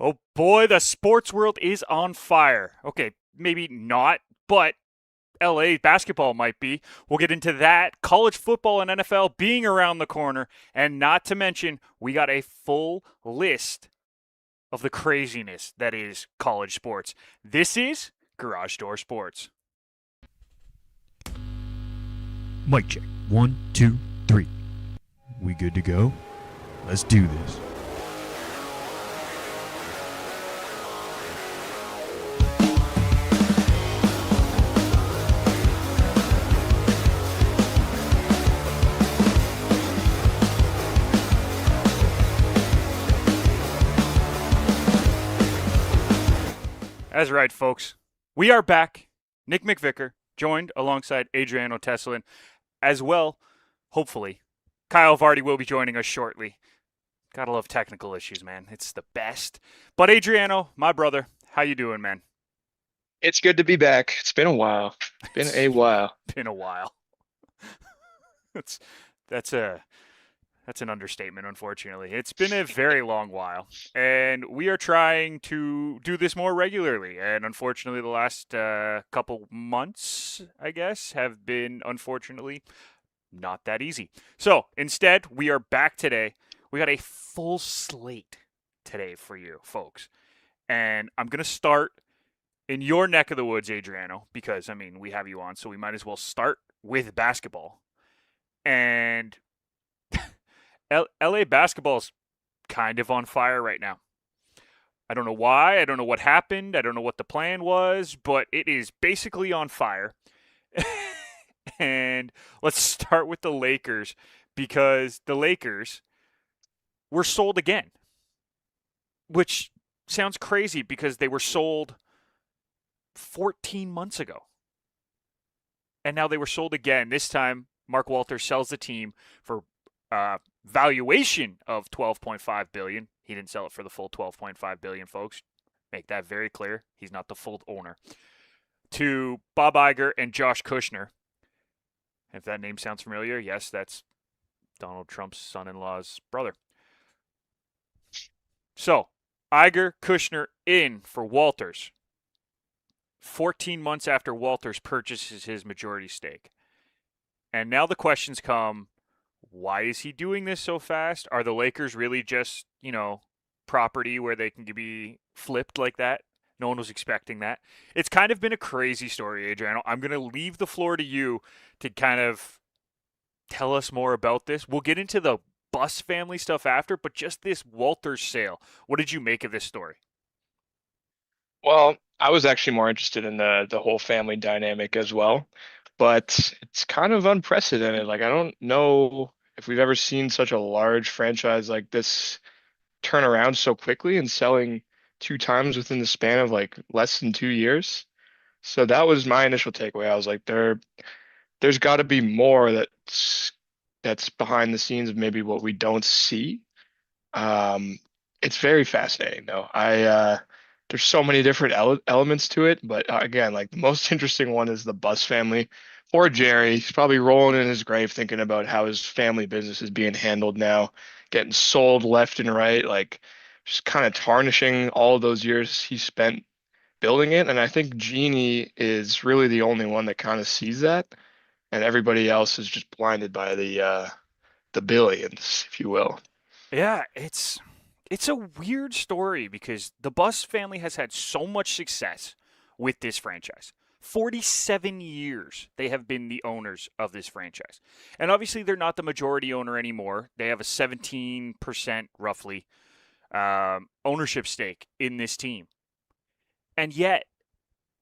Oh boy, the sports world is on fire. Okay, maybe not, but LA basketball might be. We'll get into that. College football and NFL being around the corner. And not to mention, we got a full list of the craziness that is college sports. This is Garage Door Sports. Mic check. 1, 2, 3. We good to go? Let's do this. That's right, folks. We are back. Nick McVicar, joined alongside Adriano and Tesolin, as well, hopefully. Kyle Varty will be joining us shortly. Gotta love technical issues, man. It's the best. But Adriano, my brother, how you doing, man? It's good to be back. It's been a while. Been a while. Been a while. that's that's a that's an understatement, unfortunately. It's been a very long while, and we are trying to do this more regularly. And unfortunately, the last couple months, I guess, have been unfortunately not that easy. So instead, we are back today. We got a full slate today for you, folks. And I'm going to start in your neck of the woods, Adriano, because, I mean, we have you on, so we might as well start with basketball. And LA basketball's kind of on fire right now. I don't know why. I don't know what happened. I don't know what the plan was, but it is basically on fire. And let's start with the Lakers, because the Lakers were sold again, which sounds crazy because they were sold 14 months ago. And now they were sold again. This time, Mark Walters sells the team for valuation of $12.5 billion. He didn't sell it for the full $12.5 billion, folks. Make that very clear. He's not the full owner. To Bob Iger and Josh Kushner. If that name sounds familiar, yes, that's Donald Trump's son-in-law's brother. So, Iger, Kushner in for Walters. 14 months after Walters purchases his majority stake. And now the questions come, why is he doing this so fast? Are the Lakers really just, property where they can be flipped like that? No one was expecting that. It's kind of been a crazy story, Adriano. I'm going to leave the floor to you to kind of tell us more about this. We'll get into the Bus family stuff after, but just this Walters sale. What did you make of this story? Well, I was actually more interested in the whole family dynamic as well, but it's kind of unprecedented. Like I don't know if we've ever seen such a large franchise like this turn around so quickly and selling two times within the span of like less than 2 years. So that was my initial takeaway. I was like, there's got to be more that's behind the scenes of maybe what we don't see. Um, it's very fascinating though. There's so many different elements to it, but again, like the most interesting one is the Bus family. Poor Jerry, he's probably rolling in his grave thinking about how his family business is being handled now, getting sold left and right, like just kind of tarnishing all of those years he spent building it. And I think Jeannie is really the only one that kind of sees that, and everybody else is just blinded by the billions, if you will. Yeah, it's a weird story because the Bus family has had so much success with this franchise. 47 years they have been the owners of this franchise. And obviously they're not the majority owner anymore. They have a 17% roughly ownership stake in this team. And yet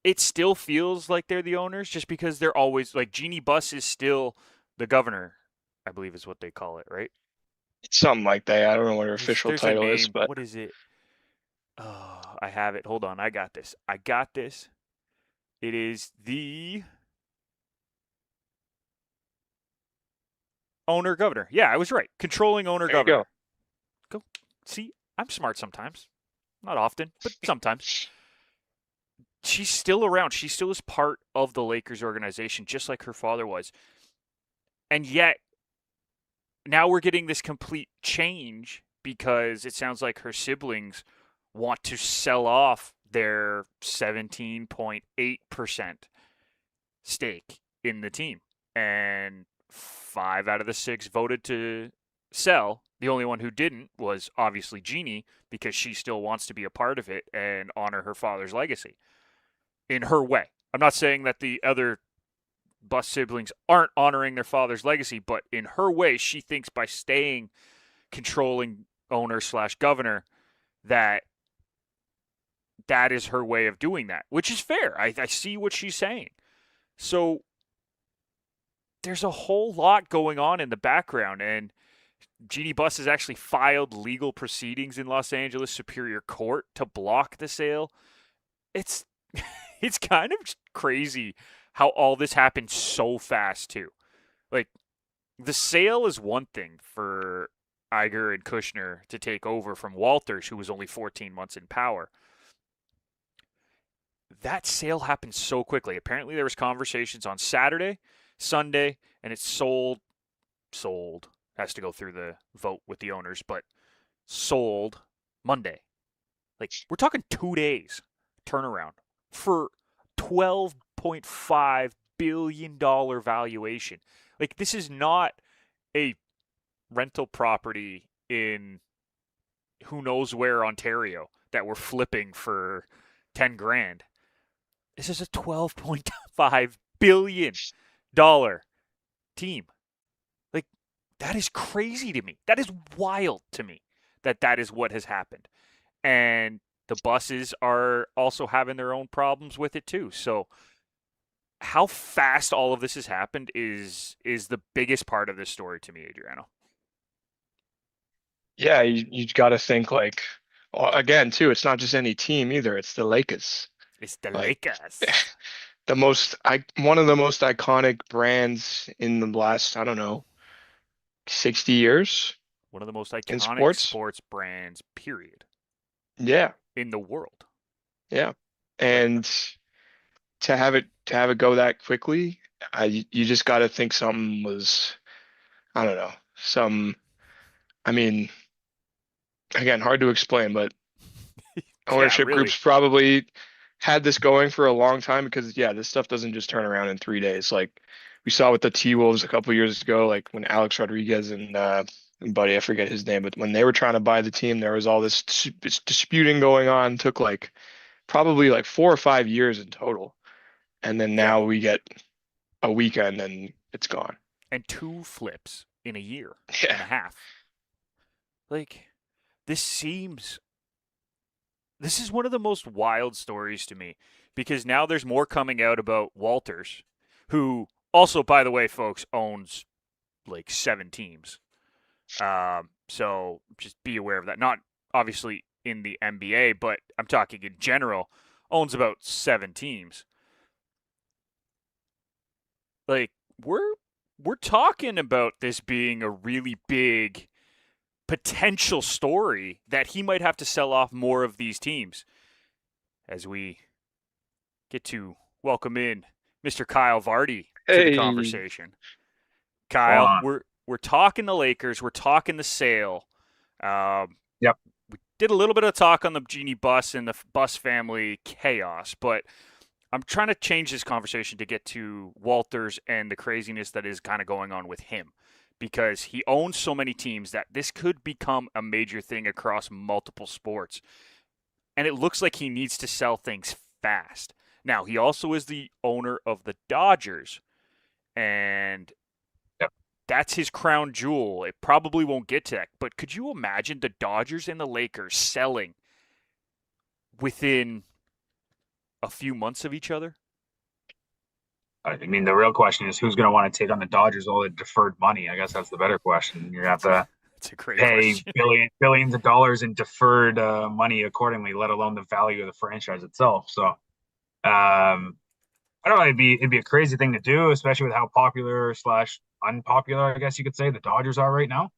it still feels like they're the owners just because they're always like Jeannie Buss is still the governor, I believe is what they call it, right? It's something like that. I don't know what her There's official there's a title is, name. but What is it? Oh, I have it. Hold on. I got this. I got this. It is the owner governor. Yeah, I was right. Controlling owner there you go. governor. Go. See, I'm smart sometimes. Not often, but sometimes. She's still around. She still is part of the Lakers organization, just like her father was. And yet, now we're getting this complete change because it sounds like her siblings want to sell off their 17.8% stake in the team. And 5 out of the 6 voted to sell. The only one who didn't was obviously Jeannie, because she still wants to be a part of it and honor her father's legacy in her way. I'm not saying that the other Buss siblings aren't honoring their father's legacy, but in her way, she thinks by staying controlling owner slash governor that that is her way of doing that, which is fair. I see what she's saying. So there's a whole lot going on in the background, and Jeannie Buss has actually filed legal proceedings in Los Angeles Superior Court to block the sale. It's it's kind of crazy how all this happened so fast too. Like, the sale is one thing for Iger and Kushner to take over from Walters, who was only 14 months in power. That sale happened so quickly. Apparently there was conversations on Saturday, Sunday, and it sold, has to go through the vote with the owners, but sold Monday. Like, we're talking 2 days turnaround for $12.5 billion valuation. Like, this is not a rental property in who knows where, Ontario, that we're flipping for 10 grand. This is a $12.5 billion team. Like, that is crazy to me. That is wild to me that that is what has happened. And the Busses are also having their own problems with it too. So how fast all of this has happened is the biggest part of this story to me, Adriano. Yeah, you got to think like again too. It's not just any team either. It's the Lakers. It's the Like Lakers. one of the most iconic brands in the last, I don't know, 60 years One of the most in iconic sports. sports brands, period, Yeah, in the world. yeah. Like, And to have it go that quickly, you just got to think something was, I don't know, I mean, again, hard to explain, but yeah, ownership really. groups probably had this going for a long time because yeah, this stuff doesn't just turn around in 3 days. Like we saw with the T-Wolves a couple years ago, like when Alex Rodriguez and buddy, I forget his name, but when they were trying to buy the team, there was all this disputing going on. Took like probably like 4 or 5 years in total, and then Yeah. now we get a weekend and it's gone. And 2 flips in a year Yeah, and a half. Like, this seems this is one of the most wild stories to me, because now there's more coming out about Walters, who also, by the way, folks, owns like 7 teams. So just be aware of that. Not obviously in the NBA, but I'm talking in general, owns about 7 teams. Like, we're talking about this being a really big potential story that he might have to sell off more of these teams, as we get to welcome in Mr. Kyle Varty to the hey, conversation. Going Kyle, on. we're talking the Lakers, we're talking the sale. Um, Yep. we did a little bit of talk on the Genie Bus and the Bus family chaos, but I'm trying to change this conversation to get to Walters and the craziness that is kind of going on with him, because he owns so many teams that this could become a major thing across multiple sports. And it looks like he needs to sell things fast. Now, he also is the owner of the Dodgers, and Yep. that's his crown jewel. It probably won't get to that. But could you imagine the Dodgers and the Lakers selling within a few months of each other? I mean, the real question is who's going to want to take on the Dodgers all the deferred money? I guess that's the better question. You're going to have to It's a great pay question. billions of dollars in deferred money accordingly, let alone the value of the franchise itself. So, I don't know. It'd be a crazy thing to do, especially with how popular slash unpopular, I guess you could say, the Dodgers are right now.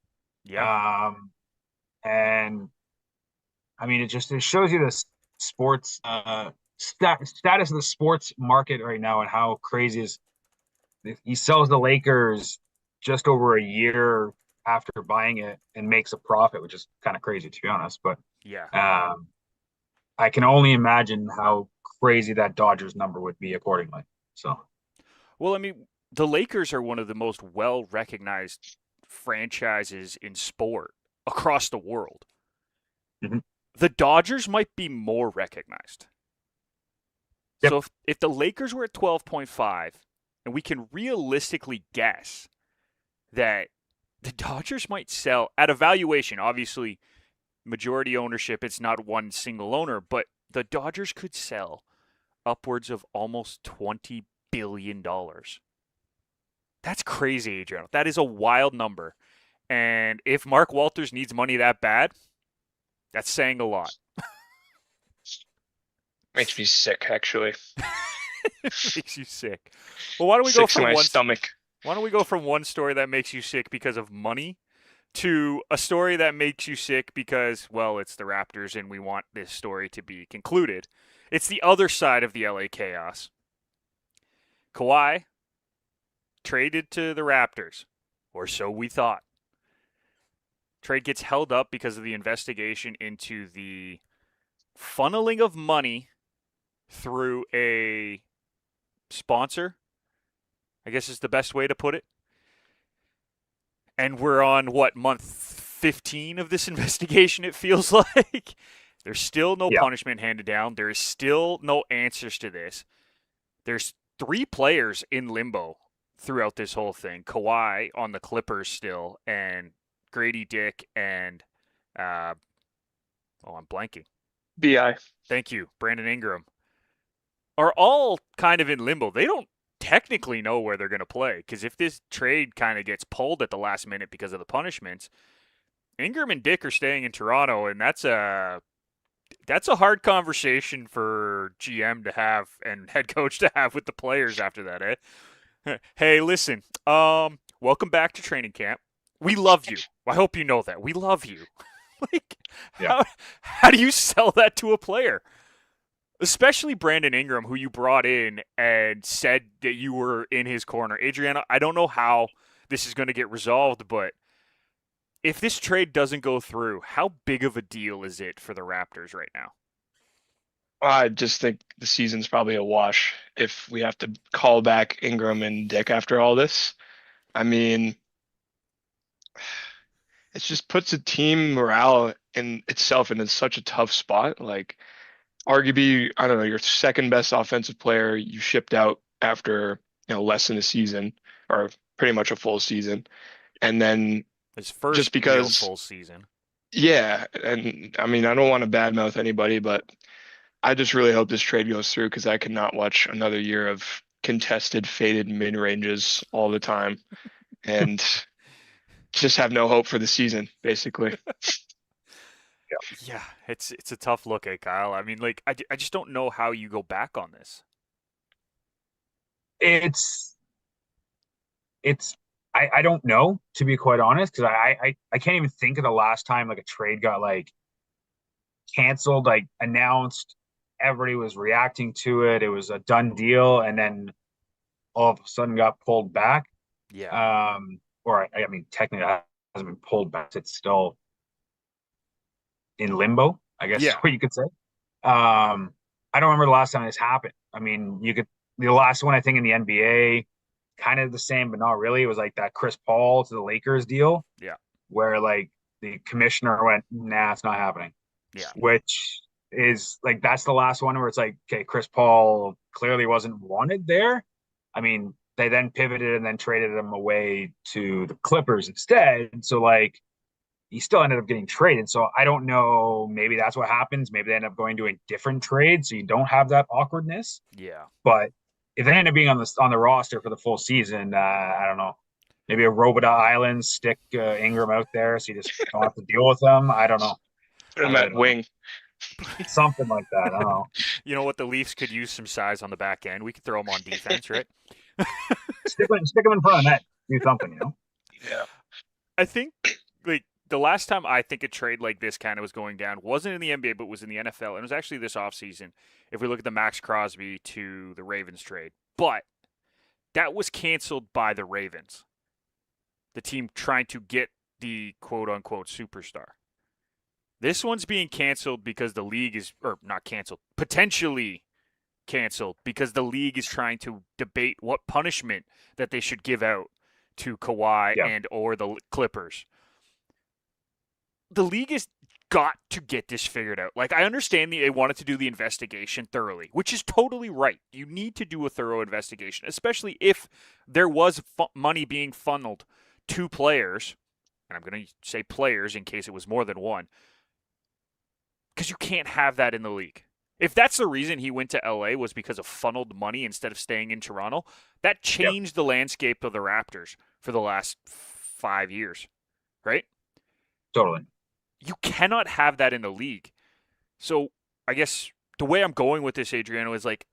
Yeah. Um, and I mean, it shows you the sports status of the sports market right now and how crazy is. He sells the Lakers just over a year after buying it and makes a profit, which is kind of crazy to be honest. But Yeah. um, I can only imagine how crazy that Dodgers number would be accordingly. So, Well, I mean, the Lakers are one of the most well-recognized franchises in sport across the world. Mhm. The Dodgers might be more recognized. Yep. So if the Lakers were at 12.5, and we can realistically guess that the Dodgers might sell at a valuation, obviously majority ownership, it's not one single owner, but the Dodgers could sell upwards of almost $20 billion. That's crazy, Adriano. That is a wild number. And if Mark Walters needs money that bad, that's saying a lot. Makes me sick, actually. Makes you sick. Well, why don't we go Sick to from my one stomach. Why don't we go from one story that makes you sick because of money to a story that makes you sick because, well, it's the Raptors and we want this story to be concluded. It's the other side of the LA chaos. Kawhi traded to the Raptors, or so we thought. Trade gets held up because of the investigation into the funneling of money through a sponsor, I guess is the best way to put it. And we're on, what, month 15 of this investigation, it feels like? There's still no punishment handed down. There is still no answers to this. There's 3 players in limbo throughout this whole thing. Kawhi on the Clippers still, and Grady Dick and, I'm blanking. BI. Thank you, Brandon Ingram, are all kind of in limbo. They don't technically know where they're going to play, because if this trade kind of gets pulled at the last minute because of the punishments, Ingram and Dick are staying in Toronto, and that's a hard conversation for GM to have and head coach to have with the players after that, eh? Hey, listen, welcome back to training camp. We love you. I hope you know that. We love you. Like, how do you sell that to a player? Especially Brandon Ingram, who you brought in and said that you were in his corner. Adriano, I don't know how this is going to get resolved, but if this trade doesn't go through, how big of a deal is it for the Raptors right now? I just think the season's probably a wash if we have to call back Ingram and Dick after all this. I mean, it just puts a team morale in itself in such a tough spot. Like, arguably, I don't know, your second best offensive player you shipped out after, less than a season or pretty much a full season. And then His first just real because, full season. yeah, and I mean, I don't want to badmouth anybody, but I just really hope this trade goes through because I cannot watch another year of contested, faded mid-ranges all the time and just have no hope for the season, basically. Yeah, it's a tough look at Kyle. I mean, like, I just don't know how you go back on this. I don't know, to be quite honest, because I can't even think of the last time like a trade got like canceled, like announced, everybody was reacting to it, it was a done deal, and then all of a sudden got pulled back. Yeah. Or I mean, technically it hasn't been pulled back, it's still in limbo, I guess is what you could say. I don't remember the last time this happened. I mean, the last one I think in the NBA, kind of the same, but not really. It was like that Chris Paul to the Lakers deal. Yeah. Where like the commissioner went, nah, it's not happening. Yeah. Which is like, that's the last one where it's like, okay, Chris Paul clearly wasn't wanted there. I mean, they then pivoted and then traded him away to the Clippers instead. So like, he still ended up getting traded. So I don't know. Maybe that's what happens. Maybe they end up going to a different trade, so you don't have that awkwardness. Yeah. But if they end up being on the roster for the full season, I don't know. Maybe a Robida Island, stick Ingram out there, so you just don't have to deal with them. I don't know. Put him at wing. Something like that. I don't know. You know what? The Leafs could use some size on the back end. We could throw them on defense, right? Stick them in front of net. Do something, Yeah. I think, like, the last time I think a trade like this kind of was going down wasn't in the NBA, but was in the NFL. And it was actually this offseason, if we look at the Max Crosby to the Ravens trade. But that was canceled by the Ravens, the team trying to get the quote-unquote superstar. This one's being canceled because the league is, or not canceled, potentially canceled because the league is trying to debate what punishment that they should give out to Kawhi Yeah. and or the Clippers. The league has got to get this figured out. Like, I understand they wanted to do the investigation thoroughly, which is totally right. You need to do a thorough investigation, especially if there was money being funneled to players, and I'm going to say players in case it was more than one, because you can't have that in the league. If that's the reason he went to LA was because of funneled money instead of staying in Toronto, that changed the landscape of the Raptors for the last 5 years, right? Totally. You cannot have that in the league. So I guess the way I'm going with this, Adriano, is like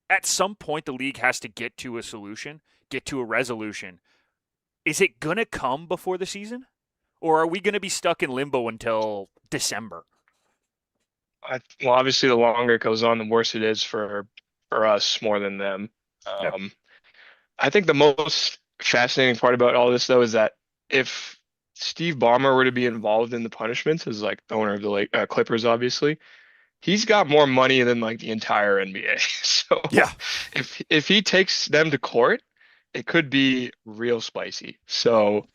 at some point the league has to get to a solution, get to a resolution. Is it going to come before the season? Or are we going to be stuck in limbo until December? Well, obviously, the longer it goes on, the worse it is for us more than them. Yep. I think the most fascinating part about all this, though, is that if Steve Ballmer were to be involved in the punishments as like the owner of the Clippers, obviously, he's got more money than like the entire NBA. So Yeah. if he takes them to court, it could be real spicy. So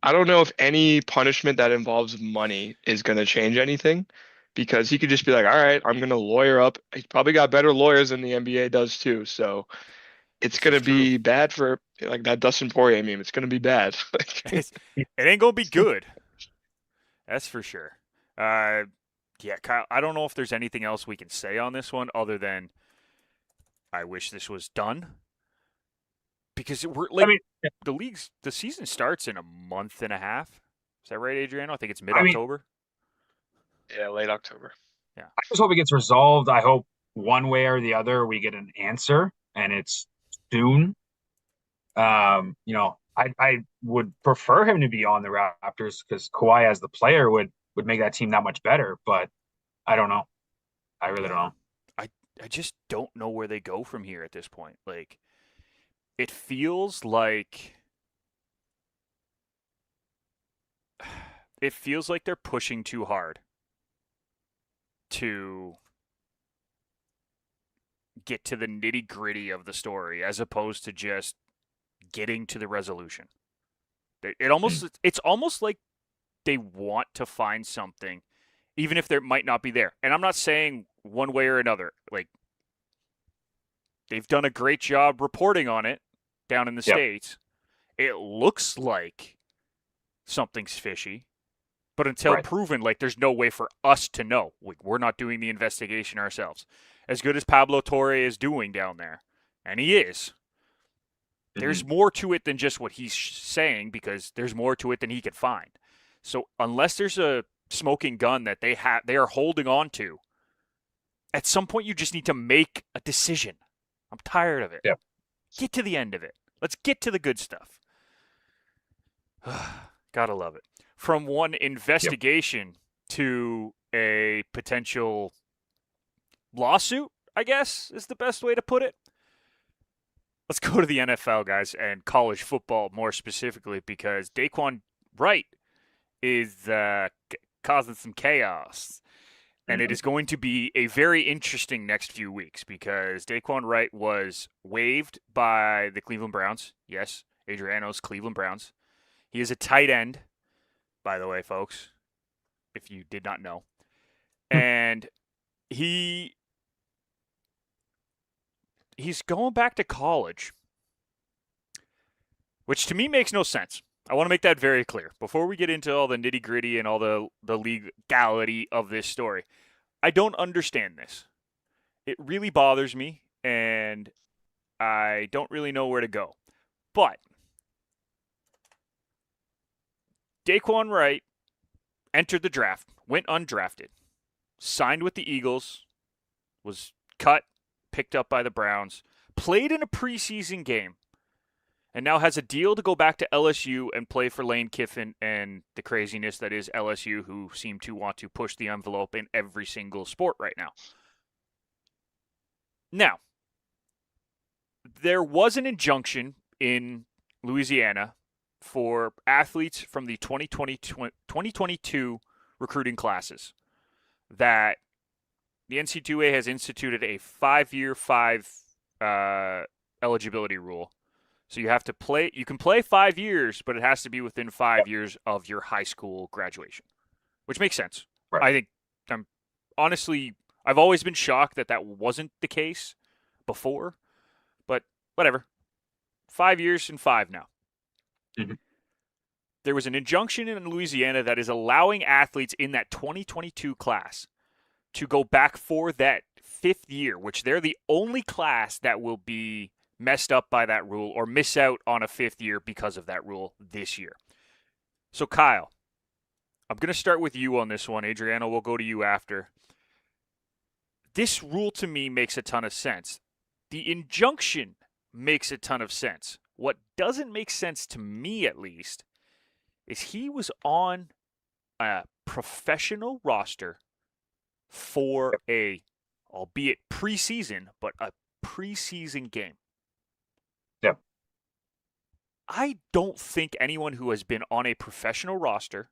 I don't know if any punishment that involves money is going to change anything, because he could just be like, all right, I'm going to lawyer up. He's probably got better lawyers than the NBA does too. So it's This going is to be bad for like that Dustin Poirier meme. It's going to be bad. It ain't going to be good. That's for sure. Yeah, Kyle, I don't know if there's anything else we can say on this one other than I wish this was done. Because we're like the season starts in a month and a half. Is that right, Adriano? I think it's mid-October. Yeah, late October. Yeah. I just hope it gets resolved. I hope one way or the other we get an answer and it's soon. I would prefer him to be on the Raptors because Kawhi as the player would make that team that much better, but I don't know. I really don't know. I just don't know where they go from here at this point. Like, it feels like they're pushing too hard to get to the nitty-gritty of the story as opposed to just getting to the resolution. It's almost like they want to find something even if there might not be there. And I'm not saying one way or another. Like, they've done a great job reporting on it down in the States. It looks like something's fishy. But until proven, like, there's no way for us to know. We're not doing the investigation ourselves. As good as Pablo Torre is doing down there, and he is, there's more to it than just what he's saying, because there's more to it than he can find. So unless there's a smoking gun that they are holding on to, at some point you just need to make a decision. I'm tired of it. Yep. Get to the end of it. Let's get to the good stuff. Gotta love it. From one investigation to a potential lawsuit, I guess, is the best way to put it. Let's go to the NFL, guys, and college football more specifically, because Dae'Quan Wright is causing some chaos. And it is going to be a very interesting next few weeks, because Dae'Quan Wright was waived by the Cleveland Browns. Yes, Adriano's Cleveland Browns. He is a tight end, by the way, folks, if you did not know. And he's going back to college, which to me makes no sense. I want to make that very clear before we get into all the nitty-gritty and all the legality of this story. I don't understand this. It really bothers me, and I don't really know where to go. But Dae'Quan Wright entered the draft, went undrafted, signed with the Eagles, was cut, picked up by the Browns, played in a preseason game, and now has a deal to go back to LSU and play for Lane Kiffin and the craziness that is LSU, who seem to want to push the envelope in every single sport right now. Now, there was an injunction in Louisiana for athletes from the 2022 recruiting classes that the NCAA has instituted a 5-year, eligibility rule. So you have to play. You can play 5 years, but it has to be within 5 years of your high school graduation, which makes sense. Right. I think I'm honestly, I've always been shocked that that wasn't the case before, but whatever. 5 years and 5 now. Mm-hmm. There was an injunction in Louisiana that is allowing athletes in that 2022 class to go back for that 5th year, which they're the only class that will be messed up by that rule or miss out on a 5th year because of that rule this year. So, Kyle, I'm going to start with you on this one. Adriano, we'll go to you after. This rule to me makes a ton of sense. The injunction makes a ton of sense. What doesn't make sense to me, at least, is he was on a professional roster for a, albeit preseason, but a preseason game. Yep. I don't think anyone who has been on a professional roster,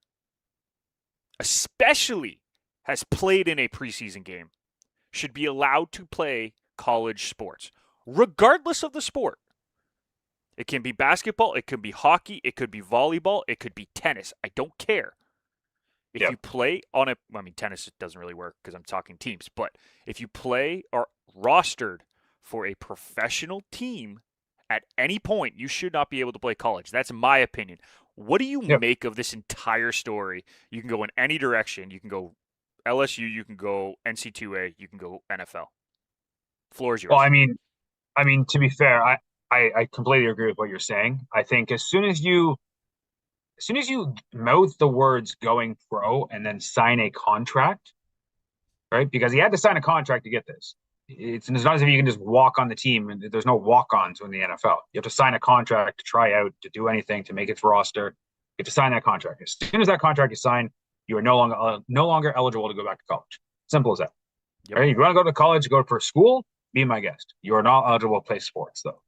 especially has played in a preseason game, should be allowed to play college sports, regardless of the sport. It can be basketball, it could be hockey, it could be volleyball, it could be tennis. I don't care. If you play on a, I mean, tennis doesn't really work because I'm talking teams, but if you play or rostered for a professional team at any point, you should not be able to play college. That's my opinion. What do you make of this entire story? You can go in any direction. You can go LSU, you can go NCAA, you can go NFL. Floor is yours. Well, I mean, to be fair, I completely agree with what you're saying. I think as soon as you mouth the words going pro and then sign a contract, right? Because he had to sign a contract to get this. It's not as if you can just walk on the team, and there's no walk-ons in the NFL. You have to sign a contract to try out, to do anything, to make its roster. You have to sign that contract. As soon as that contract is signed, you are no longer eligible to go back to college. Simple as that. Yep. Right? You want to go to college, go for school, be my guest. You are not eligible to play sports, though.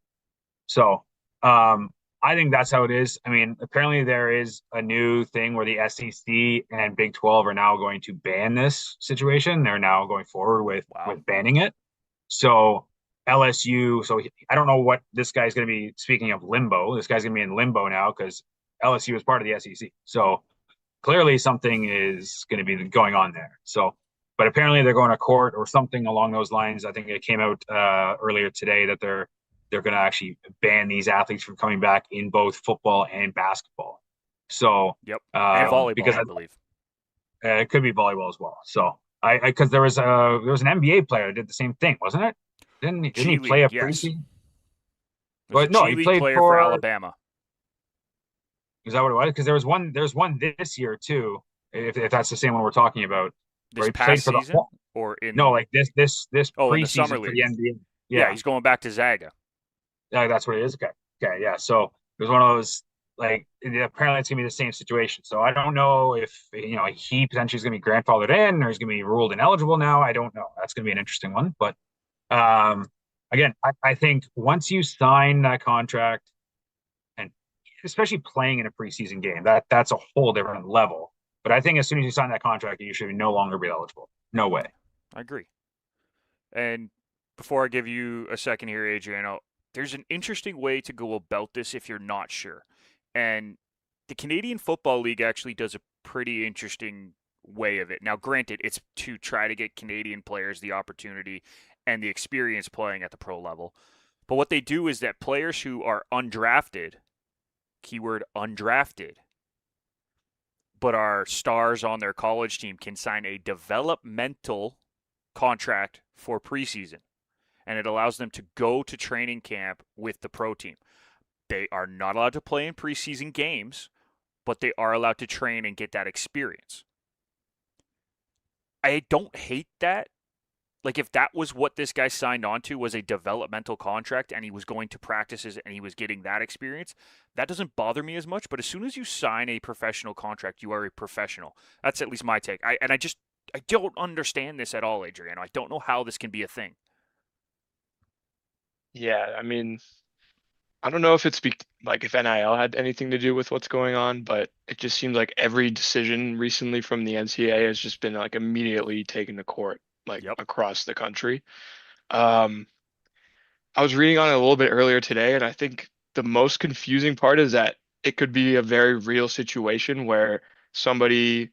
So I think that's how it is. I mean, apparently there is a new thing where the SEC and Big 12 are now going to ban this situation. They're now going forward with banning it. So LSU, I don't know what this guy's going to be. Speaking of limbo, this guy's going to be in limbo now because LSU is part of the SEC. So clearly something is going to be going on there. So, but apparently they're going to court or something along those lines. I think it came out earlier today that they're going to actually ban these athletes from coming back in both football and basketball. So, and volleyball, because I believe it could be volleyball as well. So, because there was an NBA player that did the same thing, wasn't it? Didn't he play a preseason? But no, he played for Alabama. Is that what it was? Because there's one this year too. If that's the same one we're talking about. This past season, or in this preseason in the summer for league. the NBA. Yeah, he's going back to Zaga. Yeah, that's what it is. Okay, yeah. So there's one of those, like, apparently it's gonna be the same situation. So I don't know if he potentially is gonna be grandfathered in or he's gonna be ruled ineligible now. I don't know. That's gonna be an interesting one. But again, I think once you sign that contract, and especially playing in a preseason game, that's a whole different level. But I think as soon as you sign that contract, you should no longer be eligible. No way. I agree. And before I give you a second here, Adriano, there's an interesting way to go about this if you're not sure. And the Canadian Football League actually does a pretty interesting way of it. Now, granted, it's to try to get Canadian players the opportunity and the experience playing at the pro level. But what they do is that players who are undrafted, keyword undrafted, but are stars on their college team can sign a developmental contract for preseason. And it allows them to go to training camp with the pro team. They are not allowed to play in preseason games, but they are allowed to train and get that experience. I don't hate that. Like, if that was what this guy signed on to, was a developmental contract and he was going to practices and he was getting that experience, that doesn't bother me as much. But as soon as you sign a professional contract, you are a professional. That's at least my take. I don't understand this at all, Adriano. I don't know how this can be a thing. Yeah, I mean, I don't know if it's like if NIL had anything to do with what's going on, but it just seems like every decision recently from the NCAA has just been like immediately taken to court, like Yep. across the country. Um, I was reading on it a little bit earlier today, and I think the most confusing part is that it could be a very real situation where somebody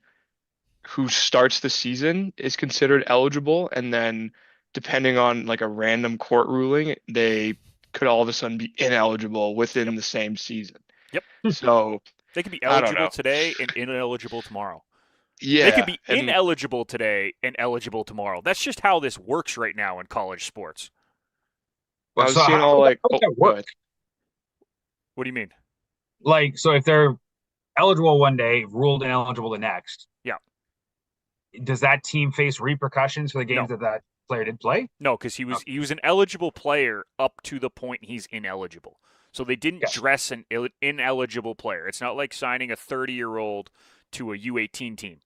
who starts the season is considered eligible, and then depending on like a random court ruling, they could all of a sudden be ineligible within Yep. the same season. Yep. So They could be I don't eligible know. today and ineligible tomorrow. They could Yeah, be and ineligible today and eligible tomorrow. That's just how this works right now in college sports. I was So seeing how all like, does oh, that go work? ahead. What do you mean? Like, so if they're eligible one day, ruled ineligible the next, Yeah. does that team face repercussions for the games No. that player did play? No, because he was an eligible player up to the point he's ineligible. So they didn't Yes. dress an ineligible player. It's not like signing a 30-year-old to a U18 team,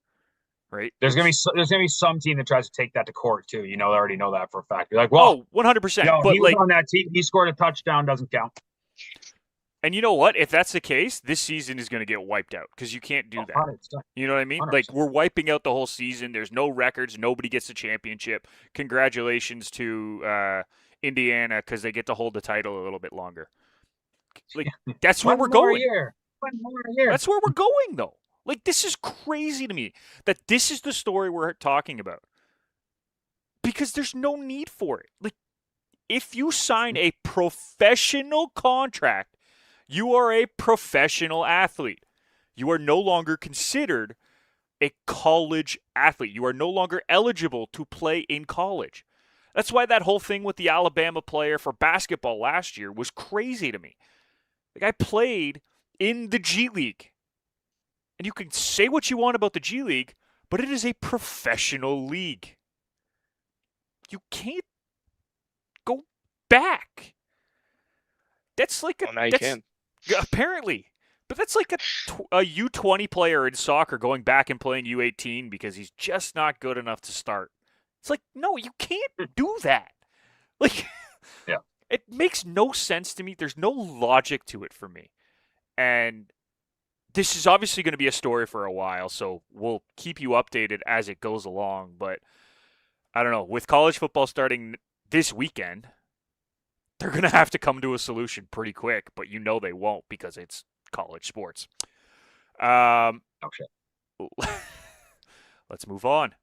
right? There's gonna be some team that tries to take that to court too. They already know that for a fact. You're like, Oh, well, 100%. he But was like, on that team. He scored a touchdown. Doesn't count. and you know what? If that's the case, this season is going to get wiped out because you can't do that. 100%. You know what I mean? 100%. Like, we're wiping out the whole season. There's no records. Nobody gets the championship. Congratulations to Indiana because they get to hold the title a little bit longer. Like, that's where we're going. One more year. That's where we're going, though. Like, this is crazy to me that this is the story we're talking about because there's no need for it. Like, if you sign a professional contract, you are a professional athlete. You are no longer considered a college athlete. You are no longer eligible to play in college. That's why that whole thing with the Alabama player for basketball last year was crazy to me. Like, I played in the G League. And you can say what you want about the G League, but it is a professional league. You can't go back. That's like Well, now you can. apparently, but that's like a U20 player in soccer going back and playing U18 because he's just not good enough to start. It's like, no, you can't do that. Like, Yeah. It makes no sense to me. There's no logic to it for me. And this is obviously going to be a story for a while, so we'll keep you updated as it goes along. But I don't know. With college football starting this weekend, they're going to have to come to a solution pretty quick, but you know they won't because it's college sports. Okay. Let's move on.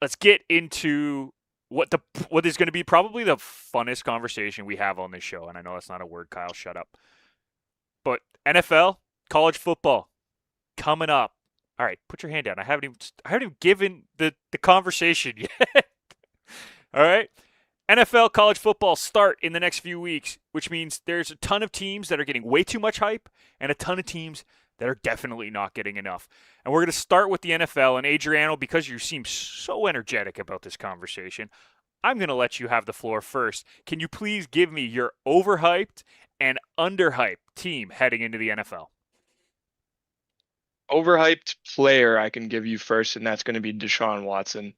Let's get into what is going to be probably the funnest conversation we have on this show. And I know that's not a word, Kyle. Shut up. But NFL, college football, coming up. All right, put your hand down. I haven't even given the conversation yet. All right. NFL college football start in the next few weeks, which means there's a ton of teams that are getting way too much hype and a ton of teams that are definitely not getting enough. And we're going to start with the NFL. And Adriano, because you seem so energetic about this conversation, I'm going to let you have the floor first. Can you please give me your overhyped and underhyped team heading into the NFL? Overhyped player I can give you first, and that's going to be Deshaun Watson.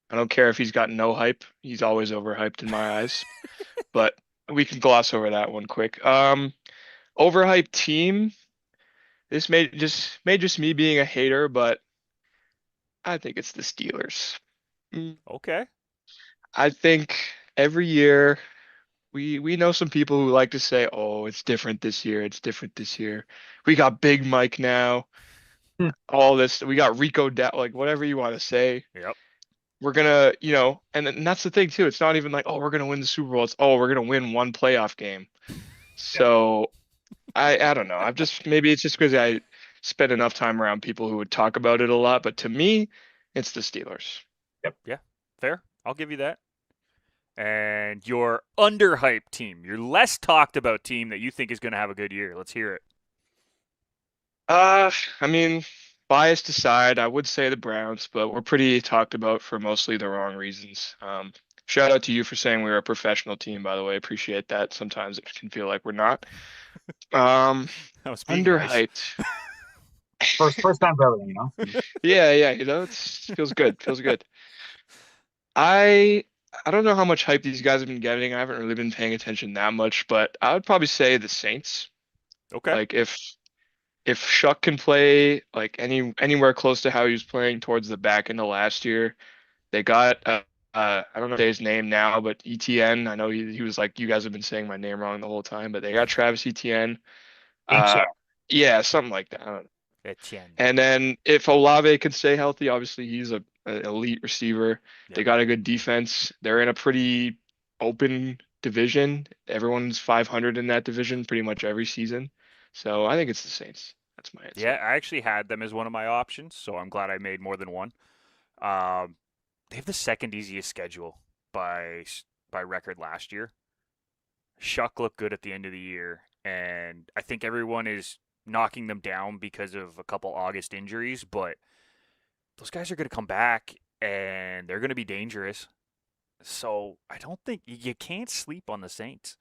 I don't care if he's got no hype. He's always overhyped in my eyes. But we can gloss over that one quick. Overhyped team. This may just me being a hater, but I think it's the Steelers. Okay. I think every year we know some people who like to say, "Oh, it's different this year. It's different this year. We got Big Mike now. All this. We got Rico like whatever you want to say. Yep. We're gonna, and that's the thing too. It's not even like, oh, we're gonna win the Super Bowl. It's, oh, we're gonna win one playoff game. So I don't know. Maybe it's just because I spent enough time around people who would talk about it a lot. But to me, it's the Steelers. Yep. Yeah. Fair. I'll give you that. And your underhyped team, your less talked about team that you think is going to have a good year. Let's hear it. I mean, biased aside, I would say the Browns, but we're pretty talked about for mostly the wrong reasons. Shout out to you for saying we were a professional team, by the way. Appreciate that. Sometimes it can feel like we're not. That was being nice. Underhyped. First time for everything, Yeah, it feels good. Feels good. I I don't know how much hype these guys have been getting. I haven't really been paying attention that much, but I would probably say the Saints. Okay. Like if Shuck can play like anywhere close to how he was playing towards the back end of last year, they got I don't know his name now, but ETN. I know he was like you guys have been saying my name wrong the whole time, but they got Travis ETN. H. Uh, yeah, something like that. I don't know. Etienne. And then if Olave can stay healthy, obviously he's a elite receiver. Yep. They got a good defense. They're in a pretty open division. Everyone's 500 in that division pretty much every season. So I think it's the Saints. That's my answer. Yeah, I actually had them as one of my options, so I'm glad I made more than one. Um, they have the second easiest schedule by record last year. Shuck looked good at the end of the year, and I think everyone is knocking them down because of a couple August injuries, but those guys are going to come back and they're going to be dangerous. So I don't think you can't sleep on the Saints.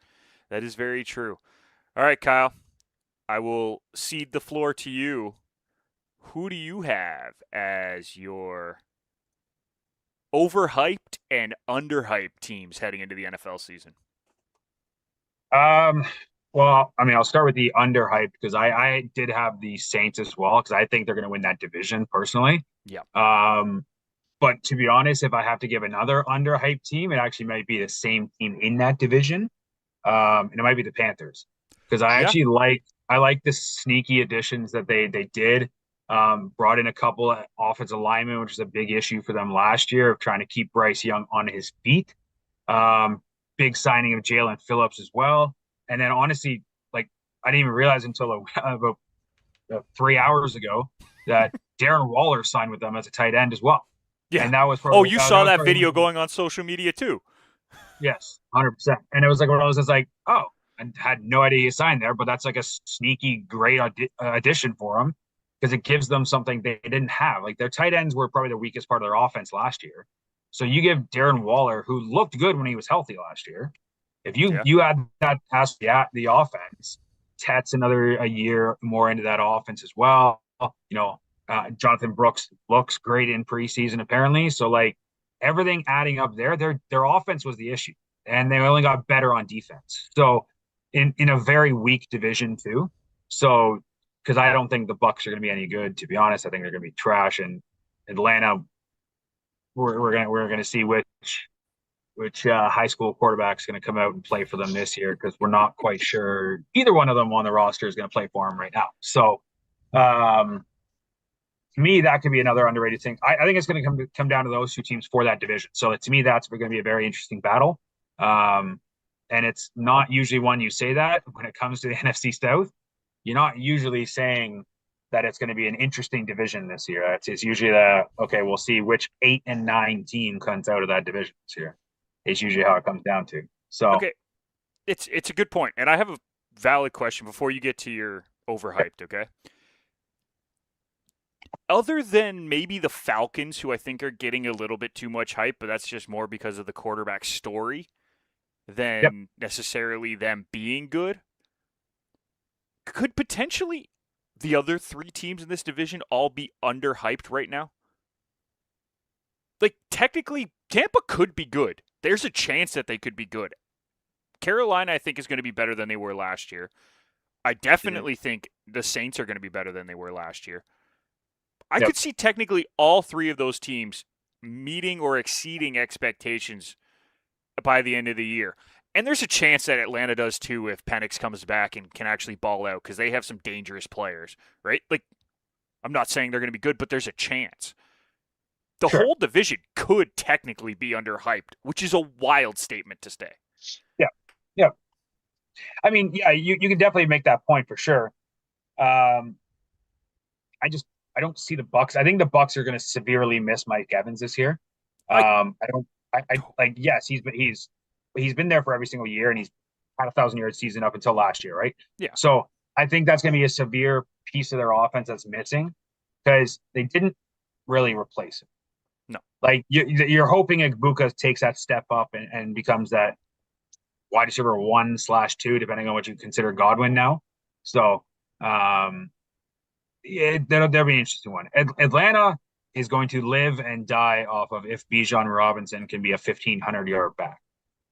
That is very true. All right, Kyle, I will cede the floor to you. Who do you have as your overhyped and underhyped teams heading into the NFL season? Well, I mean, I'll start with the underhyped because I did have the Saints as well because I think they're going to win that division personally. Yeah. But to be honest, if I have to give another underhyped team, it actually might be the same team in that division. And it might be the Panthers because I actually like the sneaky additions that they did. Brought in a couple of offensive linemen, which is a big issue for them last year of trying to keep Bryce Young on his feet. Big signing of Jalen Phillips as well. And then honestly, like I didn't even realize until about 3 hours ago that Darren Waller signed with them as a tight end as well. Yeah. And that was probably, you saw that video going on social media too. Yes, 100%. And it was like one of those, it's like, oh, I had no idea he signed there, but that's like a sneaky great addition for them because it gives them something they didn't have. Like their tight ends were probably the weakest part of their offense last year. So you give Darren Waller, who looked good when he was healthy last year, if you add that past the offense, Tet's a year more into that offense as well. Jonathan Brooks looks great in preseason apparently. So like everything adding up there, their offense was the issue, and they only got better on defense. So in a very weak division too. So because I don't think the Bucks are going to be any good, to be honest. I think they're going to be trash. And Atlanta, we're gonna see which high school quarterback is going to come out and play for them this year because we're not quite sure either one of them on the roster is going to play for them right now. So, to me, that could be another underrated thing. I think it's going to come down to those two teams for that division. So to me, that's going to be a very interesting battle. And it's not usually one you say that when it comes to the NFC South. You're not usually saying that it's going to be an interesting division this year. It's usually we'll see which 8 and 9 team comes out of that division this year. It's usually how it comes down to. So okay, it's a good point, and I have a valid question before you get to your overhyped. Okay, other than maybe the Falcons, who I think are getting a little bit too much hype, but that's just more because of the quarterback story than necessarily them being good. Could potentially the other 3 teams in this division all be underhyped right now? Like technically, Tampa could be good. There's a chance that they could be good. Carolina, I think, is going to be better than they were last year. I definitely think the Saints are going to be better than they were last year. I could see technically all 3 of those teams meeting or exceeding expectations by the end of the year. And there's a chance that Atlanta does too if Penix comes back and can actually ball out because they have some dangerous players, right? Like, I'm not saying they're going to be good, but there's a chance. The whole division could technically be underhyped, which is a wild statement to say. Yeah. I mean, yeah, you can definitely make that point for sure. I don't see the Bucks. I think the Bucks are going to severely miss Mike Evans this year. Yes, he's been there for every single year, and he's had a 1,000-yard season up until last year, right? Yeah. So I think that's going to be a severe piece of their offense that's missing because they didn't really replace him. No. Like you're hoping Igbukah takes that step up and becomes that wide receiver 1/2, depending on what you consider Godwin now. So, that'll be an interesting one. Atlanta, is going to live and die off of if Bijan Robinson can be a 1,500-yard back.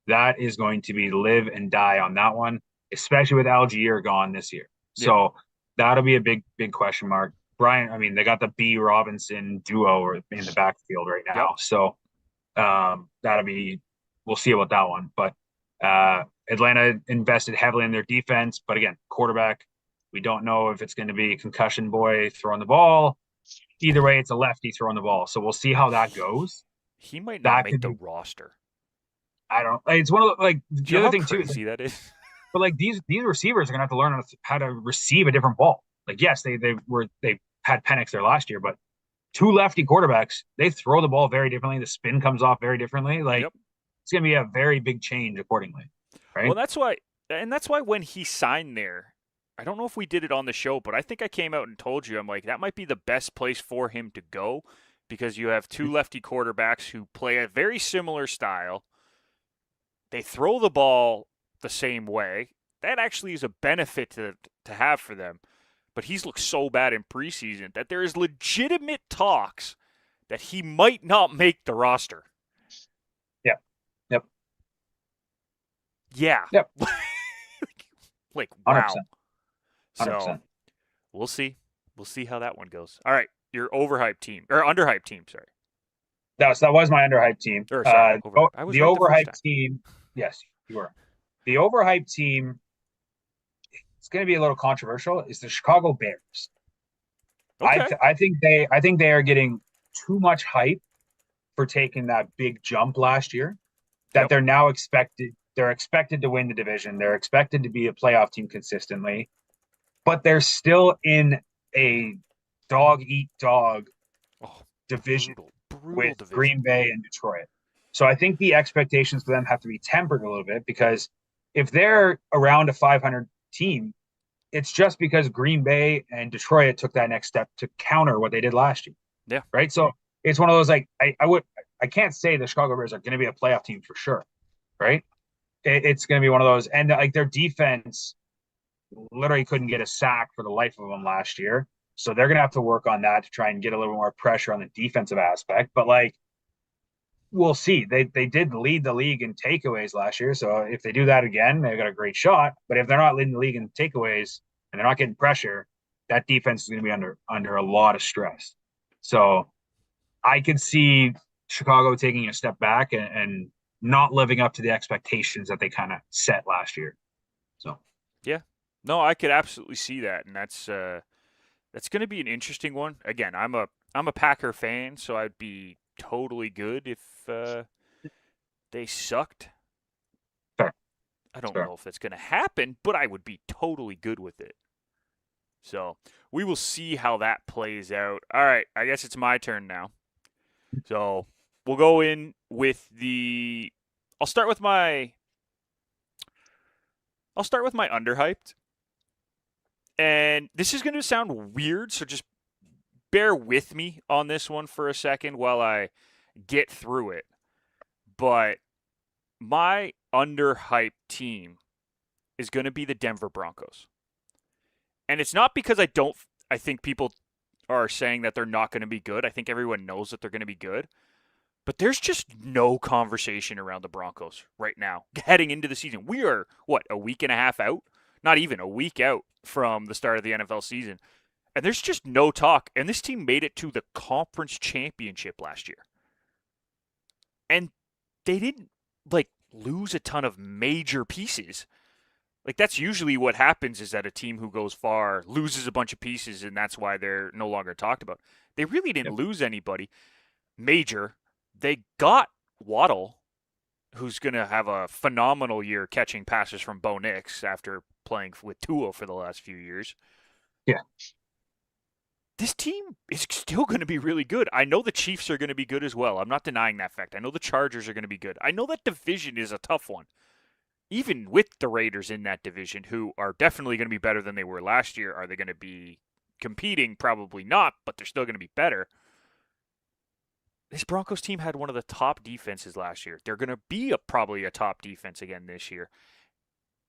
That is going to be live and die on that one, especially with Algier gone this year. Yeah. So that'll be a big question mark. Brian, I mean, they got the B Robinson duo in the backfield right now. Yep. So that'll be, we'll see about that one. But Atlanta invested heavily in their defense. But again, quarterback, we don't know if it's going to be concussion boy throwing the ball. Either way, it's a lefty throwing the ball. So we'll see how that goes. He might not That make could the be- roster. I don't. It's one of the, like Do the you know other how thing too. crazy that is? But like these receivers are gonna have to learn how to receive a different ball. Like yes, they had Penix there last year, but two lefty quarterbacks, they throw the ball very differently. The spin comes off very differently. Like Yep. it's gonna be a very big change accordingly. Right. Well, that's why when he signed there, I don't know if we did it on the show, but I think I came out and told you, I'm like, that might be the best place for him to go because you have two lefty quarterbacks who play a very similar style. They throw the ball the same way. That actually is a benefit to have for them. But he's looked so bad in preseason that there is legitimate talks that he might not make the roster. Yep. Yeah. Yep. Like, wow. 100%. So 100%. we'll see. We'll see how that one goes. All right. Your overhyped team, or underhyped team, sorry. That was my underhyped team. Or, sorry, overhyped. I was the right the first overhyped time. team. Yes, you were. The overhyped team. It's going to be a little controversial. Is the Chicago Bears? Okay. I think they are getting too much hype for taking that big jump last year. That Yep. they're now expected. They're expected to win the division. They're expected to be a playoff team consistently, but they're still in a dog eat dog Oh, division brutal with division. Green Bay and Detroit. So I think the expectations for them have to be tempered a little bit because if they're around a 500 team, it's just because Green Bay and Detroit took that next step to counter what they did last year. Yeah. Right. So it's one of those like I can't say the Chicago Bears are going to be a playoff team for sure. Right. It's going to be one of those, and like their defense literally couldn't get a sack for the life of them last year. So they're going to have to work on that to try and get a little more pressure on the defensive aspect. But like, we'll see. They did lead the league in takeaways last year. So if they do that again, they've got a great shot. But if they're not leading the league in takeaways and they're not getting pressure, that defense is going to be under a lot of stress. So I could see Chicago taking a step back and not living up to the expectations that they kind of set last year. So Yeah. No, I could absolutely see that, and that's going to be an interesting one. Again, I'm a Packer fan, so I'd be totally good if they sucked. Fair. I don't Fair. know if that's going to happen, but I would be totally good with it. So we will see how that plays out. All right, I guess it's my turn now. So we'll go in with I'll start with my underhyped. And this is going to sound weird, so just bear with me on this one for a second while I get through it. But my underhyped team is going to be the Denver Broncos. And it's not because I think people are saying that they're not going to be good. I think everyone knows that they're going to be good. But there's just no conversation around the Broncos right now heading into the season. We are, a week and a half out? Not even a week out from the start of the NFL season. And there's just no talk. And this team made it to the conference championship last year. And they didn't, lose a ton of major pieces. That's usually what happens is that a team who goes far loses a bunch of pieces, and that's why they're no longer talked about. They really didn't lose anybody major. They got Waddle, who's going to have a phenomenal year catching passes from Bo Nix after playing with Tua for the last few years. Yeah. This team is still going to be really good. I know the Chiefs are going to be good as well. I'm not denying that fact. I know the Chargers are going to be good. I know that division is a tough one. Even with the Raiders in that division, who are definitely going to be better than they were last year, are they going to be competing? Probably not, but they're still going to be better. This Broncos team had one of the top defenses last year. They're going to be probably a top defense again this year.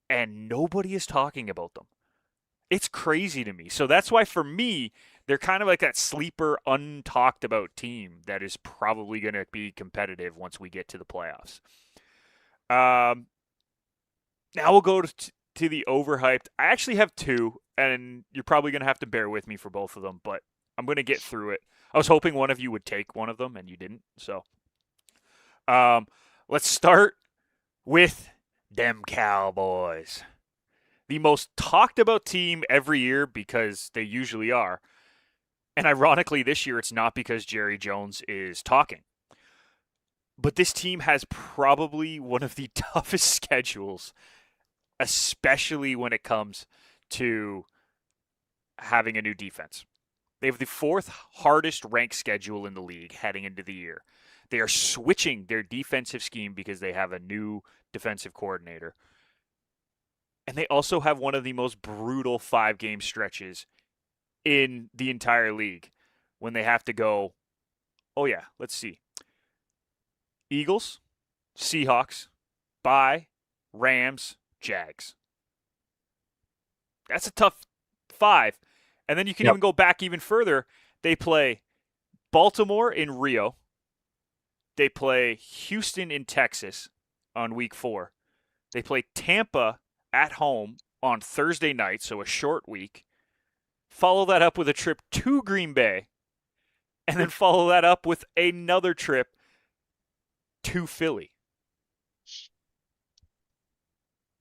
And nobody is talking about them. It's crazy to me. So that's why for me, they're kind of like that sleeper, untalked about team that is probably going to be competitive once we get to the playoffs. Now we'll go to the overhyped. I actually have two, and you're probably going to have to bear with me for both of them, but I'm going to get through it. I was hoping one of you would take one of them, and you didn't. So let's start with them Cowboys. The most talked about team every year because they usually are. And ironically, this year it's not because Jerry Jones is talking. But this team has probably one of the toughest schedules, especially when it comes to having a new defense. They have the fourth hardest ranked schedule in the league heading into the year. They are switching their defensive scheme because they have a new defensive coordinator. And they also have one of the most brutal 5-game stretches in the entire league when they have to go, oh yeah, let's see. Eagles, Seahawks, bye, Rams, Jags. That's a tough 5. And then you can even go back even further. They play Baltimore in Rio. They play Houston in Texas on week 4. They play Tampa at home on Thursday night, so a short week. Follow that up with a trip to Green Bay. And then follow that up with another trip to Philly.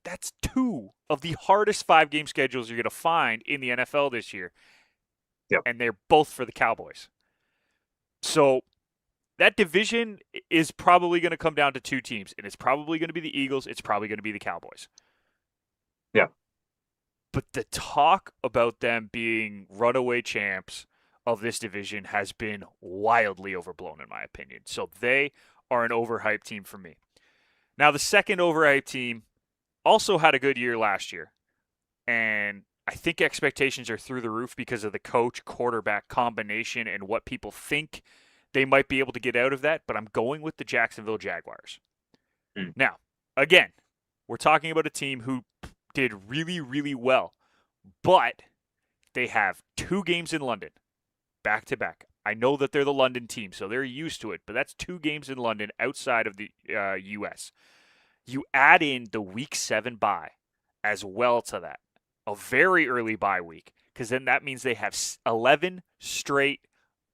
That's 2 of the hardest 5-game schedules you're going to find in the NFL this year. Yep. And they're both for the Cowboys. So that division is probably going to come down to 2 teams. And it's probably going to be the Eagles. It's probably going to be the Cowboys. Yeah. But the talk about them being runaway champs of this division has been wildly overblown, in my opinion. So they are an overhyped team for me. Now, the second overhyped team also had a good year last year. And I think expectations are through the roof because of the coach-quarterback combination and what people think they might be able to get out of that. But I'm going with the Jacksonville Jaguars. Now, again, we're talking about a team who did really, really well. But they have 2 games in London, back-to-back. I know that they're the London team, so they're used to it. But that's 2 games in London outside of the U.S. You add in the Week 7 bye as well to that. A very early bye week, because then that means they have 11 straight